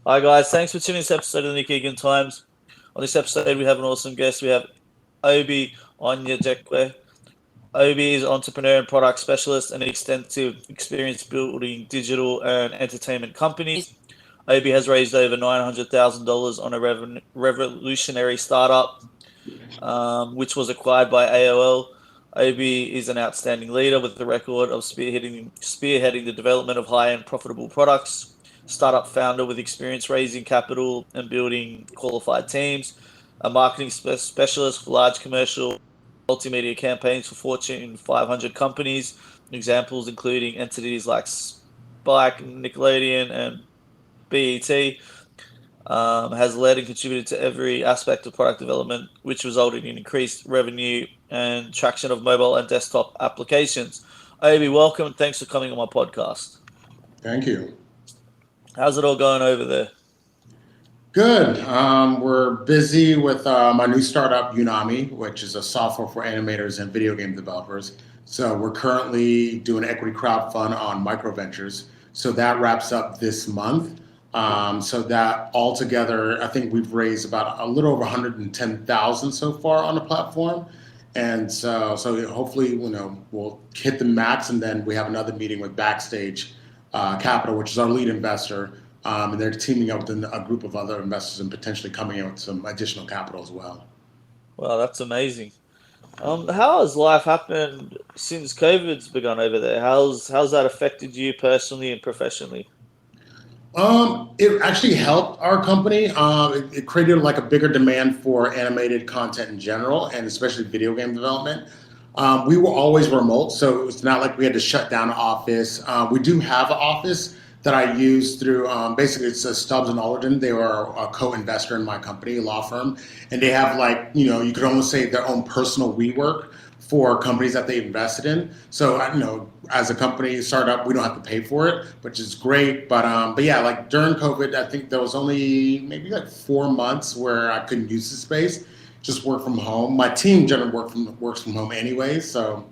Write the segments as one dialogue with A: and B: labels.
A: Hi guys, thanks for tuning in this episode of the Nick Egan Times. On this episode, we have an awesome guest. We have Obi Onyejekwe. Obi is an entrepreneur and product specialist and extensive experience building digital and entertainment companies. Obi has raised over $900,000 on a revolutionary startup, which was acquired by AOL. Obi is an outstanding leader with the record of spearheading the development of high-end profitable products, startup founder with experience raising capital and building qualified teams, a marketing specialist for large commercial multimedia campaigns for Fortune 500 companies, examples including entities like Spike, Nickelodeon, and BET. Has led and contributed to every aspect of product development, which resulted in increased revenue and traction of mobile and desktop applications. Obi, welcome and thanks for coming on my podcast.
B: Thank you.
A: How's it all going over there?
B: Good. We're busy with my new startup, Unami, which is a software for animators and video game developers. So we're currently doing equity crowdfund on microventures. So that wraps up this month. So that altogether, I think we've raised about a little over 110,000 so far on the platform. And so hopefully, we'll hit the max, and then we have another meeting with Backstage Capital, which is our lead investor, and they're teaming up with a group of other investors and potentially coming in with some additional capital as well.
A: Wow, that's amazing. How has life happened since COVID's begun over there? How's that affected you personally and professionally?
B: It actually helped our company. It created like a bigger demand for animated content in general, and especially video game development. We were always remote, so it was not like we had to shut down an office. We do have an office that I use through basically it's Stubbs and Alderton. They are a co-investor in my company, a law firm, and they have like you could almost say their own personal WeWork for companies that they invested in. So as a company startup, we don't have to pay for it, which is great. But yeah, like during COVID, I think there was only maybe like 4 months where I couldn't use the space, just work from home. My team generally works from home anyway, so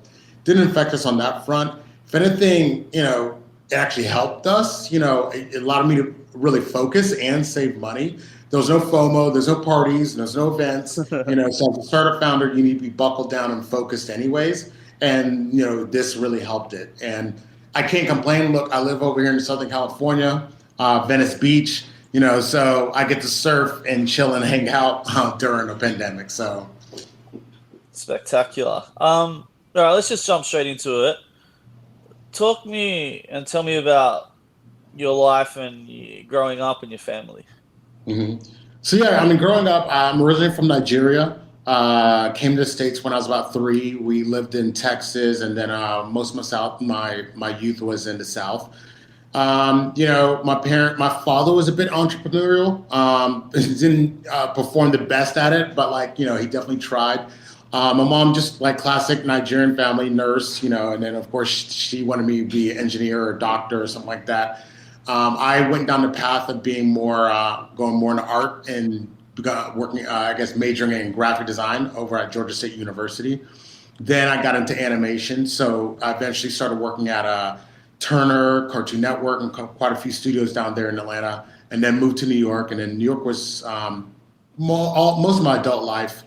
B: didn't affect us on that front. If anything, it actually helped us. It allowed me to really focus and save money. There was no FOMO, there's no parties, there's no events. So as a startup founder, you need to be buckled down and focused anyways. And this really helped it. And I can't complain. Look, I live over here in Southern California, Venice Beach. So I get to surf and chill and hang out during the pandemic. So
A: Spectacular. All right, let's just jump straight into it. Talk me and tell me about your life and growing up and your family.
B: hmm So yeah, I mean, growing up, I'm originally from Nigeria. Came to the States when I was about 3. We lived in Texas, and then most of my youth was in the South. My father was a bit entrepreneurial. He didn't perform the best at it, but like, he definitely tried. My mom, just like classic Nigerian family, nurse, and then of course she wanted me to be an engineer or a doctor or something like that. I went down the path of being going more into art and working, I guess, majoring in graphic design over at Georgia State University. Then I got into animation, so I eventually started working at Turner, Cartoon Network, and quite a few studios down there in Atlanta, and then moved to New York. And then New York was most of my adult life,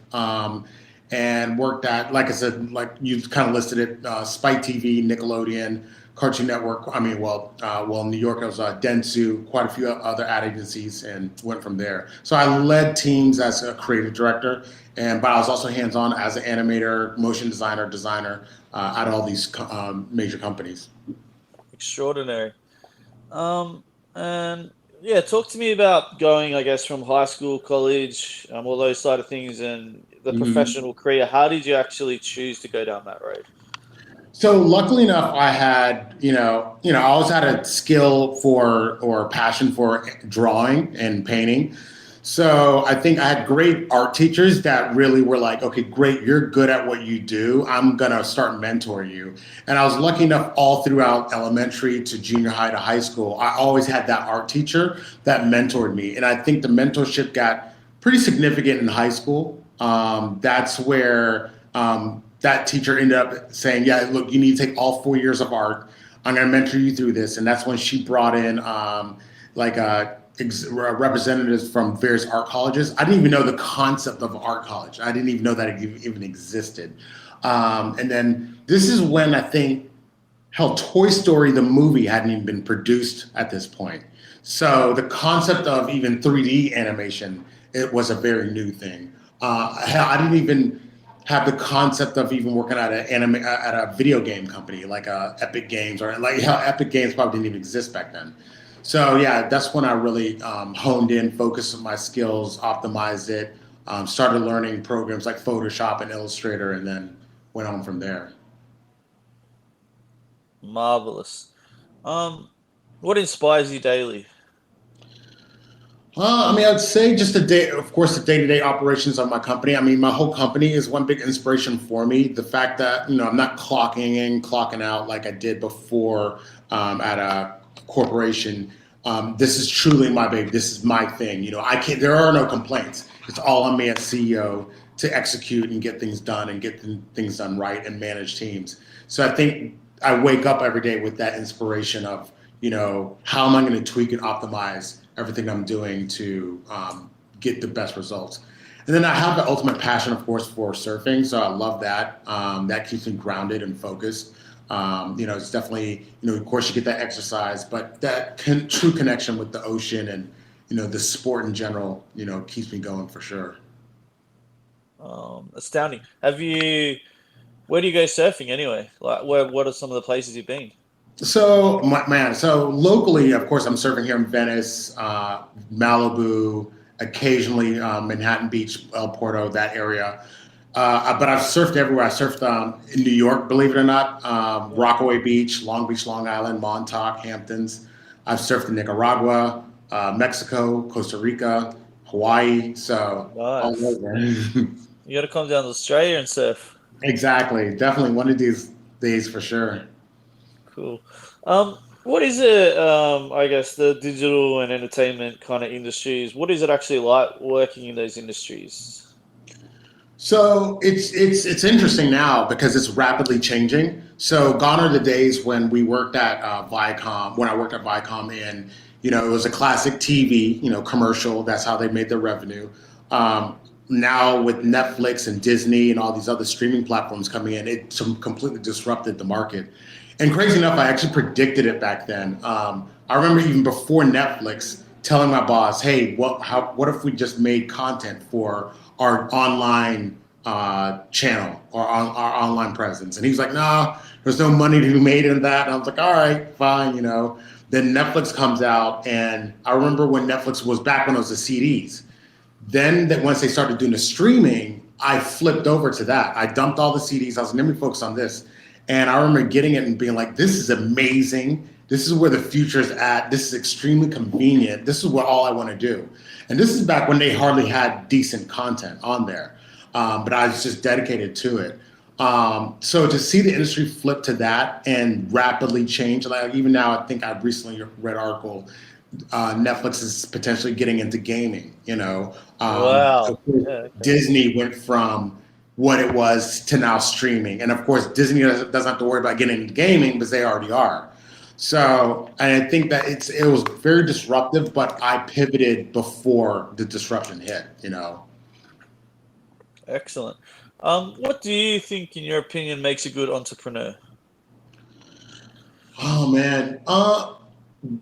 B: and worked at, like I said, like you kind of listed it, Spike TV, Nickelodeon, Cartoon Network. I mean, in New York, it was Dentsu, quite a few other ad agencies, and went from there. So I led teams as a creative director, but I was also hands-on as an animator, motion designer at all these major companies.
A: Extraordinary. And yeah, talk to me about going, I guess, from high school, college, all those side of things, and the
B: Mhm.
A: professional career. How did you actually choose to go down that road?
B: So luckily enough, I had, I always had a skill for or passion for drawing and painting. So I think I had great art teachers that really were like, okay, great, you're good at what you do. I'm gonna start mentoring you. And I was lucky enough all throughout elementary to junior high to high school. I always had that art teacher that mentored me. And I think the mentorship got pretty significant in high school. That's where that teacher ended up saying, "Yeah, look, you need to take all 4 years of art. I'm going to mentor you through this." And that's when she brought in like representatives from various art colleges. I didn't even know the concept of art college. I didn't even know that it even existed. And then this is when I think, hell, Toy Story, the movie, hadn't even been produced at this point. So the concept of even 3D animation, it was a very new thing. Hell, I didn't even have the concept of even working at a video game company like Epic Games, or like how Epic Games probably didn't even exist back then. So yeah, that's when I really honed in, focused on my skills, optimized it, started learning programs like Photoshop and Illustrator, and then went on from there.
A: Marvelous. What inspires you daily?
B: I mean, I'd say just of course, the day-to-day operations of my company. I mean, my whole company is one big inspiration for me. The fact that, I'm not clocking in, clocking out like I did before at a corporation. This is truly my baby. This is my thing. I can't. There are no complaints. It's all on me as CEO to execute and get things done and get things done right and manage teams. So I think I wake up every day with that inspiration of, how am I going to tweak and optimize everything I'm doing to get the best results. And then I have the ultimate passion, of course, for surfing. So I love that. That keeps me grounded and focused. It's definitely, of course you get that exercise, but that true connection with the ocean and, the sport in general, keeps me going for sure.
A: Astounding. Where do you go surfing anyway? Like, what are some of the places you've been?
B: So, so locally, of course, I'm surfing here in Venice, Malibu, occasionally Manhattan Beach, El Porto, that area. But I've surfed everywhere. I surfed in New York, believe it or not, Rockaway Beach, Long Beach, Long Island, Montauk, Hamptons. I've surfed in Nicaragua, Mexico, Costa Rica, Hawaii. So all
A: Nice.
B: over.
A: You got to come down to Australia and surf.
B: Exactly. Definitely one of these days for sure.
A: Cool. What is it? I guess the digital and entertainment kind of industries. What is it actually like working in those industries?
B: So it's interesting now because it's rapidly changing. So gone are the days when we worked at Viacom. When I worked at Viacom, and it was a classic TV, commercial. That's how they made their revenue. Now with Netflix and Disney and all these other streaming platforms coming in, it completely disrupted the market. And crazy enough, I actually predicted it back then. I remember even before Netflix telling my boss, "Hey, what if we just made content for our online channel or our online presence?" And he was like, "No, there's no money to be made in that." And I was like, "All right, fine." Then Netflix comes out, and I remember when Netflix was back when it was the CDs. Then that once they started doing the streaming, I flipped over to that. I dumped all the CDs. I was like, let me focus on this. And I remember getting it and being like, this is amazing. This is where the future is at. This is extremely convenient. This is what all I want to do. And this is back when they hardly had decent content on there. But I was just dedicated to it. So to see the industry flip to that and rapidly change, like even now, I think I recently read an article, Netflix is potentially getting into gaming,
A: Wow. Yeah, okay.
B: Disney went from what it was to now streaming. And of course, Disney doesn't have to worry about getting into gaming because they already are. So, and I think that it was very disruptive, but I pivoted before the disruption hit,
A: Excellent. What do you think, in your opinion, makes a good entrepreneur?
B: Oh man,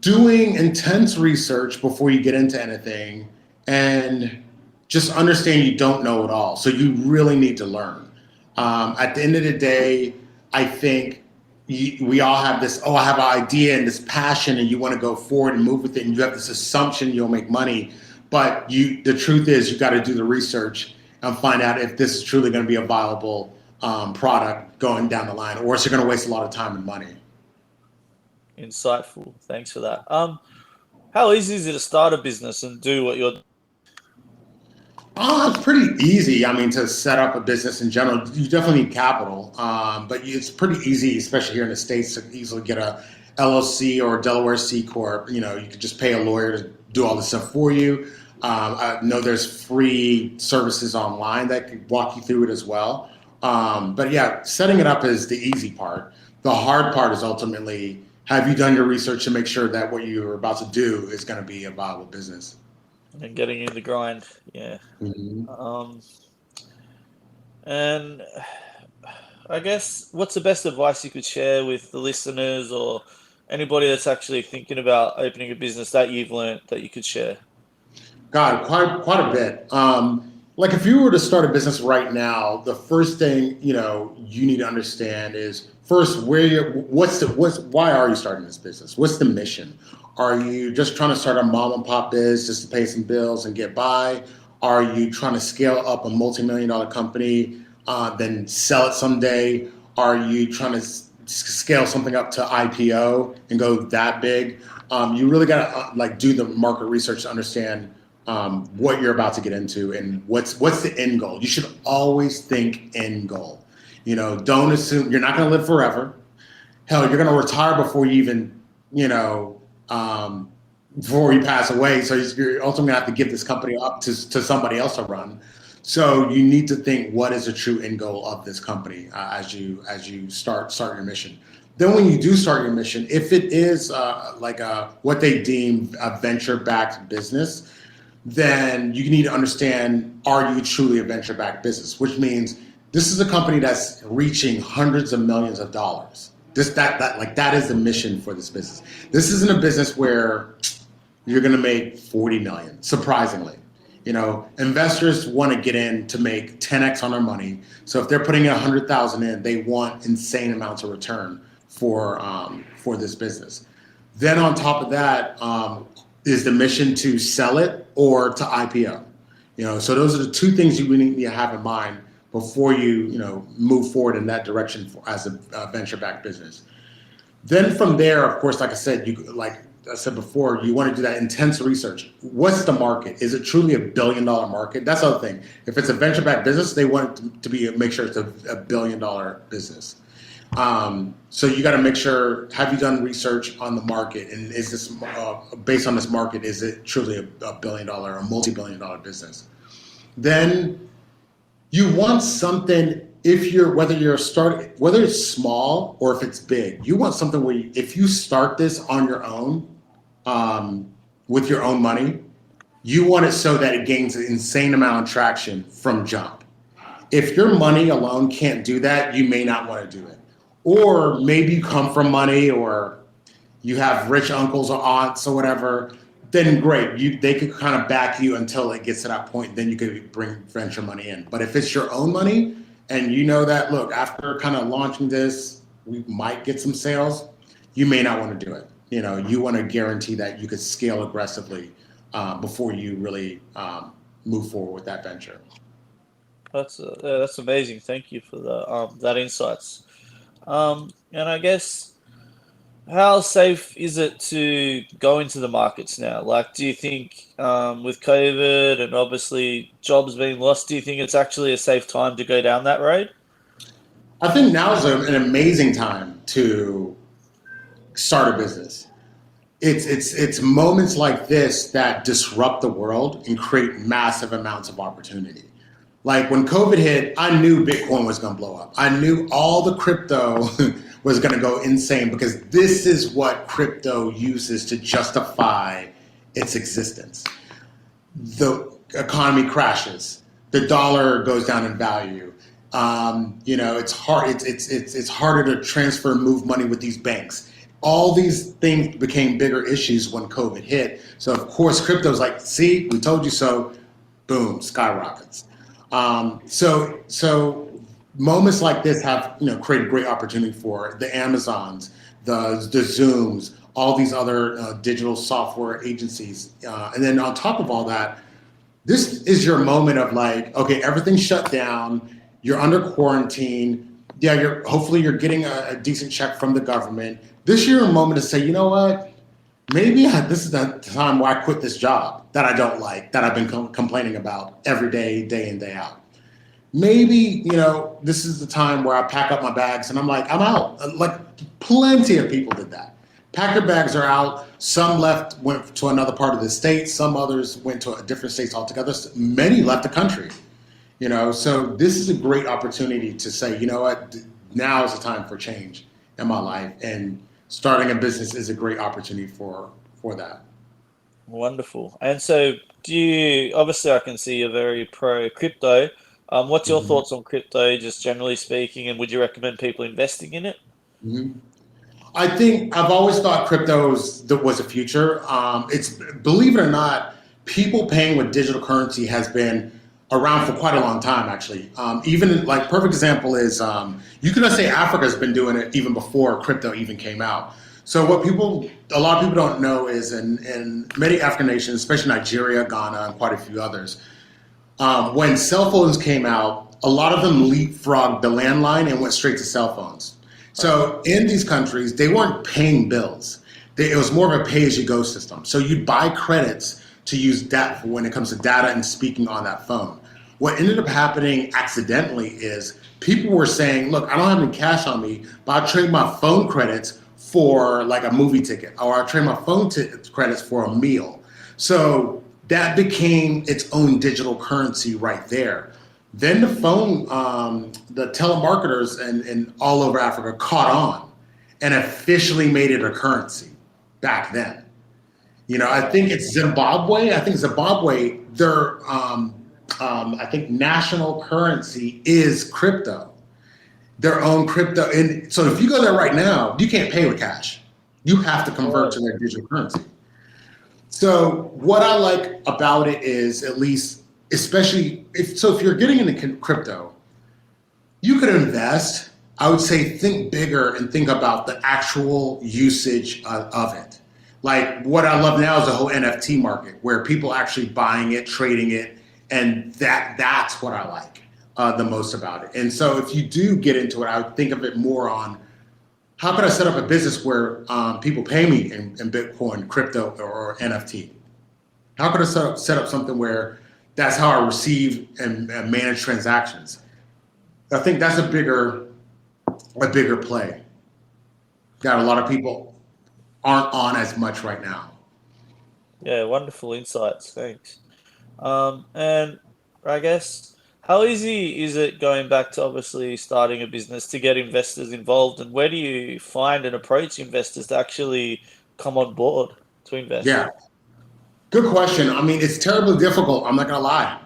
B: doing intense research before you get into anything, and just understand you don't know it all. So you really need to learn. At the end of the day, I think we all have this, I have an idea and this passion and you want to go forward and move with it. And you have this assumption you'll make money. But the truth is you got to do the research and find out if this is truly going to be a viable product going down the line, or is it going to waste a lot of time and money.
A: Insightful. Thanks for that. How easy is it to start a business and do what you're?
B: It's pretty easy. I mean, to set up a business in general, you definitely need capital, but it's pretty easy, especially here in the States, to easily get a LLC or a Delaware C Corp. You could just pay a lawyer to do all this stuff for you. I know there's free services online that could walk you through it as well. But yeah, setting it up is the easy part. The hard part is ultimately have you done your research to make sure that what you're about to do is going to be a viable business?
A: And getting in the grind, yeah.
B: Mm-hmm.
A: And I guess what's the best advice you could share with the listeners or anybody that's actually thinking about opening a business that you've learned that you could share?
B: God, quite a bit. Like if you were to start a business right now, the first thing you need to understand is first why are you starting this business? What's the mission? Are you just trying to start a mom and pop biz just to pay some bills and get by? Are you trying to scale up a multi-million-dollar company, then sell it someday? Are you trying to scale something up to IPO and go that big? You really got to do the market research to understand what you're about to get into and what's the end goal. You should always think end goal. Don't assume you're not going to live forever. Hell, you're going to retire before you even, before you pass away. So you're ultimately going to have to give this company up to somebody else to run. So you need to think what is the true end goal of this company as you start your mission. Then when you do start your mission, if it is what they deem a venture-backed business, then you need to understand, are you truly a venture-backed business? Which means this is a company that's reaching hundreds of millions of dollars. That is the mission for this business. This isn't a business where you're going to make 40 million, surprisingly. Investors want to get in to make 10x on their money. So if they're putting 100,000 in, they want insane amounts of return for this business. Then on top of that, is the mission to sell it or to IPO? So those are the two things you really need to have in mind before you move forward in that direction as a venture-backed business. Then from there, of course, like I said before, you want to do that intense research. What's the market? Is it truly $1 billion market? That's the other thing. If it's a venture-backed business, they want it to make sure it's a $1 billion business. So you got to make sure, have you done research on the market? And is this, based on this market, is it truly a $1 billion or a multi-billion dollar business? Then you want something, whether it's small or if it's big, you want something where if you start this on your own, with your own money, you want it so that it gains an insane amount of traction from jump. If your money alone can't do that, you may not want to do it. Or maybe you come from money, or you have rich uncles or aunts or whatever, then great. They could kind of back you until it gets to that point. Then you could bring venture money in. But if it's your own money and you know that, look, after kind of launching this, we might get some sales, you may not want to do it. You want to guarantee that you could scale aggressively before you really move forward with that venture.
A: That's amazing. Thank you for that insights. And I guess, how safe is it to go into the markets now? Do you think with COVID and obviously jobs being lost, do you think it's actually a safe time to go down that road?
B: I think now is an amazing time to start a business. It's moments like this that disrupt the world and create massive amounts of opportunity. Like when COVID hit, I knew Bitcoin was going to blow up. I knew all the crypto was going to go insane because this is what crypto uses to justify its existence. The economy crashes. The dollar goes down in value. It's hard. It's harder to transfer and move money with these banks. All these things became bigger issues when COVID hit. So of course, crypto's like, see, we told you so. Boom, skyrockets. So moments like this have created great opportunity for the Amazons, the Zooms, all these other digital software agencies, and then on top of all that, this is your moment of okay, everything's shut down, you're under quarantine. Yeah, hopefully you're getting a decent check from the government. This is your moment to say, you know what? Maybe this is the time where I quit this job that I don't like, that I've been complaining about every day, day in, day out. Maybe, this is the time where I pack up my bags and I'm out. Plenty of people did that. Packed their bags, are out. Some went to another part of the state. Some others went to different states altogether. Many left the country. So this is a great opportunity to say, you know what, now is the time for change in my life. And starting a business is a great opportunity for that.
A: Wonderful. And so, obviously, I can see you're very pro crypto. What's your
B: Mhm.
A: thoughts on crypto, just generally speaking, and would you recommend people investing in it?
B: Mhm. I think I've always thought crypto was a future. It's, believe it or not, people paying with digital currency has been around for quite a long time, actually. Even like perfect example is you can just say Africa's been doing it even before crypto even came out. So what a lot of people don't know is in many African nations, especially Nigeria, Ghana, and quite a few others, when cell phones came out, a lot of them leapfrogged the landline and went straight to cell phones. So in these countries, they weren't paying bills. It was more of a pay-as-you-go system. So you'd buy credits to use that when it comes to data and speaking on that phone. What ended up happening accidentally is people were saying, look, I don't have any cash on me, but I'll trade my phone credits for like a movie ticket, or I'll trade my phone credits for a meal. So that became its own digital currency right there. Then the telemarketers and all over Africa caught on and officially made it a currency back then. I think it's Zimbabwe. I think Zimbabwe, their I think national currency is crypto, their own crypto. And so if you go there right now, you can't pay with cash. You have to convert to their digital currency. So what I like about it is, at least, especially if you're getting into crypto, you could invest. I would say think bigger and think about the actual usage of it. Like what I love now is the whole NFT market, where people actually buying it, trading it, and that's what I like the most about it. And so if you do get into it, I would think of it more on how can I set up a business where people pay me in Bitcoin, crypto, or NFT? How could I set up something where that's how I receive and manage transactions? I think that's a bigger play that a lot of people aren't on as much right now.
A: Yeah, wonderful insights. Thanks. And I guess, how easy is it, going back to obviously starting a business, to get investors involved, and where do you find and approach investors to actually come on board to invest?
B: Yeah, good question. I mean, it's terribly difficult. I'm not gonna lie.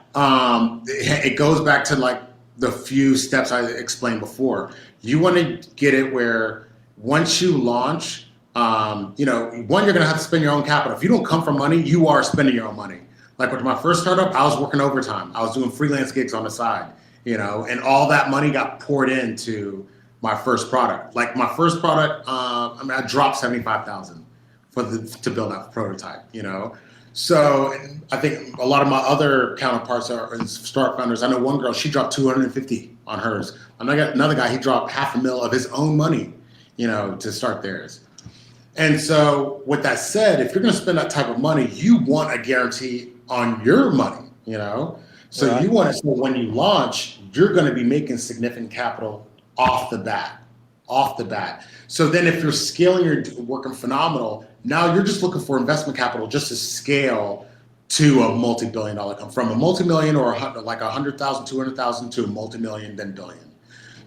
B: It goes back to like the few steps I explained before. You want to get it where once you launch, one, you're gonna have to spend your own capital. If you don't come from money, you are spending your own money. Like with my first startup, I was working overtime. I was doing freelance gigs on the side, and all that money got poured into my first product. Like my first product, I dropped 75,000 to build that prototype. So I think a lot of my other counterparts are startup founders. I know one girl, she dropped 250 on hers. I got another guy, he dropped $500,000 of his own money, to start theirs. And so with that said, if you're going to spend that type of money, you want a guarantee on your money. So
A: Right.
B: you want to, so when you launch, you're going to be making significant capital off the bat. So then if you're scaling, you're working phenomenal. Now you're just looking for investment capital just to scale to a multi-billion-dollar company, from a multi-million or like 100,000, 200,000 to a multi-million, then billion.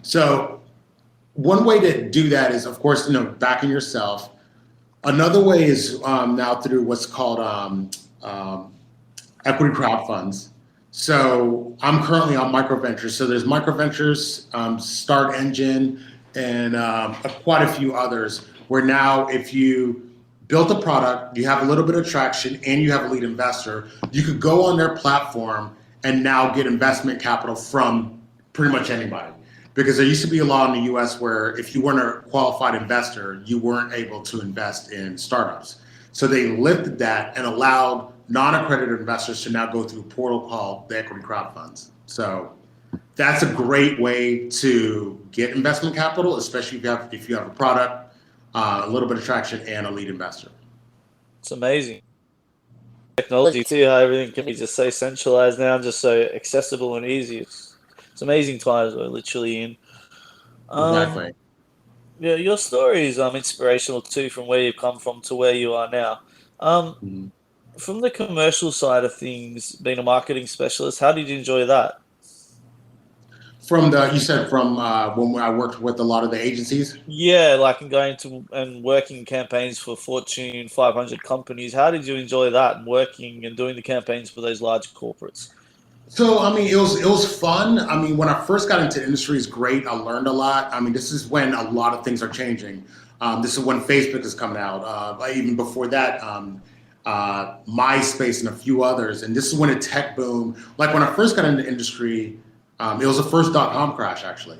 B: So one way to do that is, of course, backing yourself. Another way is now through what's called equity crowd funds. So I'm currently on microventures. So there's microventures, Start Engine, and quite a few others, where now if you built a product, you have a little bit of traction, and you have a lead investor, you could go on their platform and now get investment capital from pretty much anybody. Because there used to be a law in the US where if you weren't a qualified investor, you weren't able to invest in startups. So they lifted that and allowed non-accredited investors to now go through a portal called the equity crowd funds. So that's a great way to get investment capital, especially if you have a product, a little bit of traction, and a lead investor.
A: It's amazing. Technology too, how everything can be just so centralized now, just so accessible and easy. It's amazing times we're literally in. Um,
B: Exactly.
A: yeah, your story is inspirational too, from where you've come from to where you are now. Um,
B: Mhm.
A: from the commercial side of things, being a marketing specialist, how did you enjoy that?
B: You said from when I worked with a lot of the agencies.
A: Yeah, like in going to and working campaigns for Fortune 500 companies. How did you enjoy that and working and doing the campaigns for those large corporates?
B: So I mean, it was fun. I mean, when I first got into the industry, it's great. I learned a lot. I mean, this is when a lot of things are changing. This is when Facebook is coming out. Even before that, MySpace and a few others. And this is when a tech boom. Like when I first got into the industry, it was the first .com crash actually.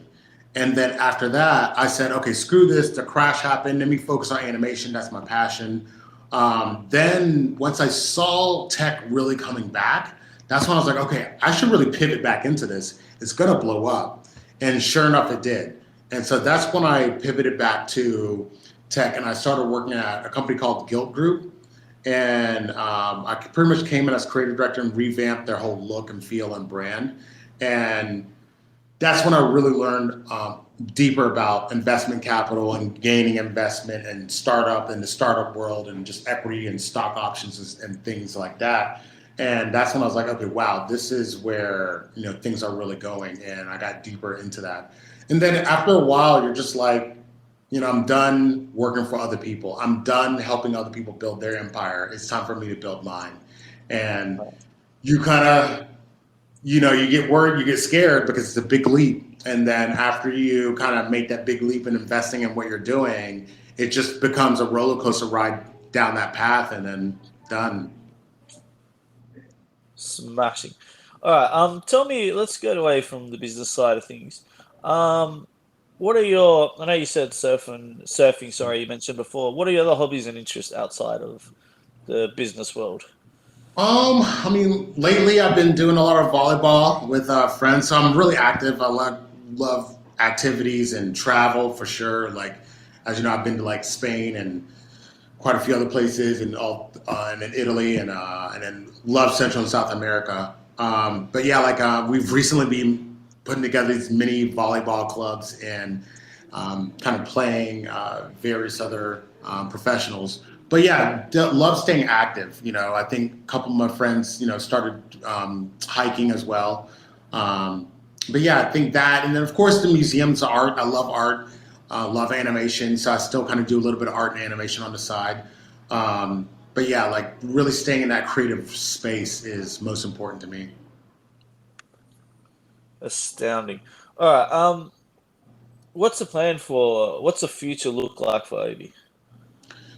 B: And then after that, I said, okay, screw this. The crash happened. Let me focus on animation. That's my passion. Then once I saw tech really coming back, that's when I was like, okay, I should really pivot back into this. It's going to blow up. And sure enough, it did. And so that's when I pivoted back to tech and I started working at a company called Guild Group. And I pretty much came in as creative director and revamped their whole look and feel and brand. And that's when I really learned deeper about investment capital and gaining investment and startup and the startup world and just equity and stock options and things like that. And that's when I was like, okay, wow, this is where things are really going. And I got deeper into that. And then after a while, you're just like, I'm done working for other people. I'm done helping other people build their empire. It's time for me to build mine. And you kind of, you get worried, you get scared because it's a big leap. And then after you kind of make that big leap in investing in what you're doing, it just becomes a roller coaster ride down that path and then done.
A: Smashing. All right. Tell me. Let's get away from the business side of things. What are your? I know you said surfing. Sorry, you mentioned before. What are your other hobbies and interests outside of the business world?
B: I mean, lately I've been doing a lot of volleyball with friends, so I'm really active. I love activities and travel for sure. Like, as you know, I've been to like Spain and quite a few other places, and in Italy, and then love Central and South America. But yeah, like we've recently been putting together these mini volleyball clubs and kind of playing various other professionals. But yeah, love staying active. I think a couple of my friends, started hiking as well. But yeah, I think that, and then of course the museums, art. I love art, love animation, so I still kind of do a little bit of art and animation on the side. But yeah, like really staying in that creative space is most important to me.
A: Astounding. All right. What's the plan for? What's the future look like for Obi?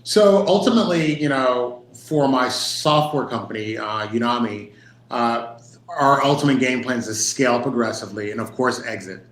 B: So ultimately, for my software company, Unami, our ultimate game plan is to scale progressively and, of course, exit.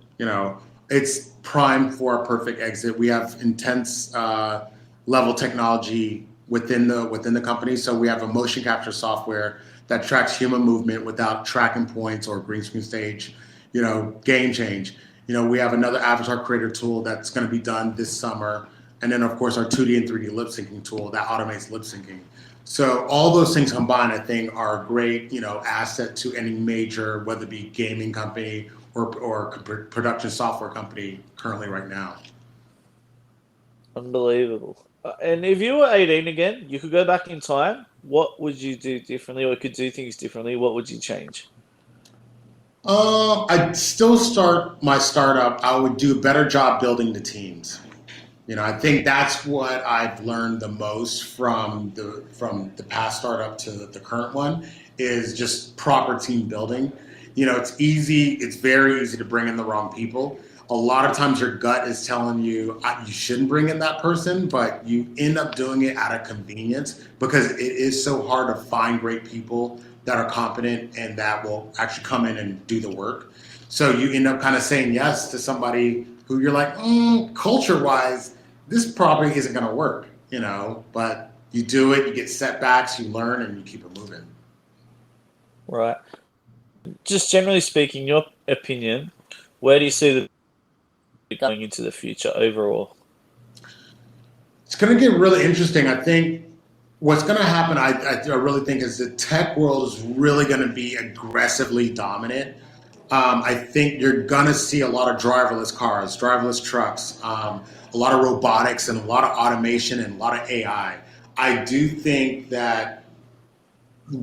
B: It's primed for a perfect exit. We have intense level technology within the company. So we have a motion capture software that tracks human movement without tracking points or green screen stage. Game change. We have another avatar creator tool that's going to be done this summer. And then, of course, our 2D and 3D lip syncing tool that automates lip syncing. So all those things combined, I think, are a great, asset to any major, whether it be gaming company or production software company currently right now.
A: Unbelievable. And if you were 18 again, you could go back in time. What would you do differently, or could do things differently? What would you change?
B: I'd still start my startup. I would do a better job building the teams. I think that's what I've learned the most from the past startup to the current one is just proper team building. It's very easy to bring in the wrong people. A lot of times your gut is telling you you shouldn't bring in that person, but you end up doing it out of convenience because it is so hard to find great people that are competent and that will actually come in and do the work. So you end up kind of saying yes to somebody who you're like, culture-wise, this probably isn't going to work, but you do it, you get setbacks, you learn, and you keep it moving.
A: Right. Just generally speaking, your opinion, where do you see the going into the future overall?
B: It's going to get really interesting. I think what's going to happen, I really think, is the tech world is really going to be aggressively dominant. I think you're going to see a lot of driverless cars, driverless trucks, a lot of robotics and a lot of automation and a lot of AI. I do think that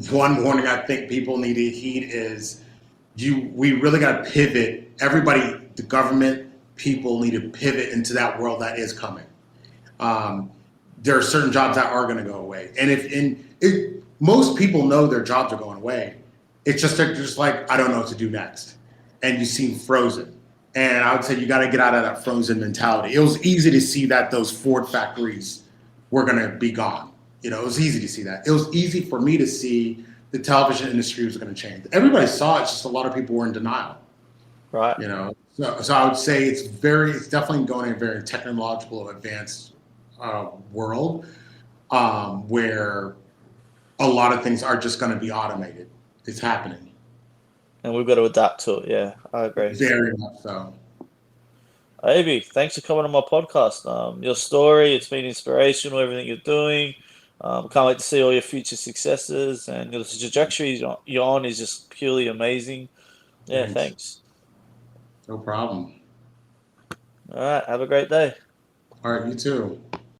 B: one warning I think people need to heed is we really got to pivot. Everybody, the government, people need to pivot into that world that is coming. There are certain jobs that are going to go away, and most people know their jobs are going away. It's just they're just like, I don't know what to do next, and you seem frozen. And I would say you got to get out of that frozen mentality. It was easy to see that those Ford factories were going to be gone. You know, it was easy to see that. It was easy for me to see the television industry was going to change. Everybody saw it. It's just a lot of people were in denial.
A: Right.
B: You know, so I would say it's definitely going in a very technological, advanced world where a lot of things are just going to be automated. It's happening.
A: And we've got to adapt to it. Yeah, I agree.
B: Very much so.
A: Obi, thanks for coming on my podcast. Your story, it's been inspirational, everything you're doing. Can't wait to see all your future successes, and the trajectory you're on is just purely amazing. Yeah, thanks.
B: No problem.
A: All right, have a great day.
B: All right, you too.